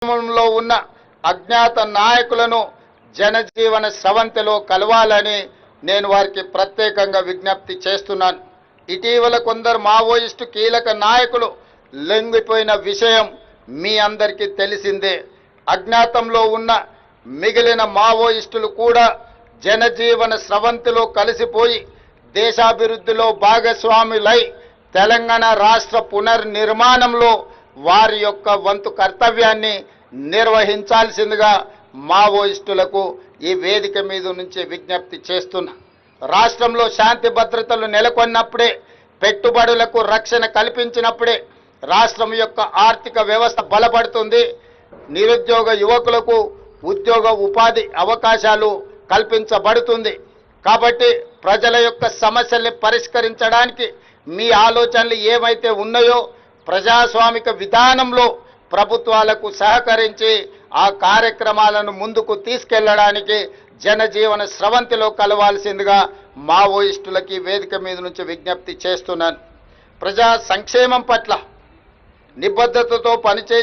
లో ఉన్న అజ్ఞాత నాయకులను జనజీవన స్రవంతిలో కలవాలని నేను వారికి ప్రత్యేకంగా విజ్ఞప్తి చేస్తున్నాను. ఇటీవల కొందరు మావోయిస్టు కీలక నాయకులు లొంగిపోయిన విషయం మీ అందరికీ తెలిసిందే. అజ్ఞాతంలో ఉన్న మిగిలిన మావోయిస్టులు కూడా జనజీవన స్రవంతిలో కలిసిపోయి దేశాభివృద్ధిలో భాగస్వాములై తెలంగాణ రాష్ట్ర పునర్నిర్మాణంలో వారి యొక్క వంతు కర్తవ్యాన్ని నిర్వహించాల్సిందిగా మావోయిస్టులకు ఈ వేదిక మీద నుంచి విజ్ఞప్తి చేస్తున్నా. రాష్ట్రంలో శాంతి భద్రతలు నెలకొన్నప్పుడే, పెట్టుబడులకు రక్షణ కల్పించినప్పుడే రాష్ట్రం యొక్క ఆర్థిక వ్యవస్థ బలపడుతుంది. నిరుద్యోగ యువకులకు ఉద్యోగ ఉపాధి అవకాశాలు కల్పించబడుతుంది. కాబట్టి ప్రజల యొక్క సమస్యల్ని పరిష్కరించడానికి మీ ఆలోచనలు ఏమైతే ఉన్నాయో ప్రజాస్వామిక విధానంలో ప్రభుత్వాలకు సహకరించి ఆ కార్యక్రమాలను ముందుకు తీసుకెళ్లడానికి జనజీవన స్రవంతిలో కలవాల్సిందిగా మావోయిస్టులకి వేదిక మీద నుంచి విజ్ఞప్తి చేస్తున్నాను. ప్రజా సంక్షేమం పట్ల నిబద్ధతతో పనిచేసి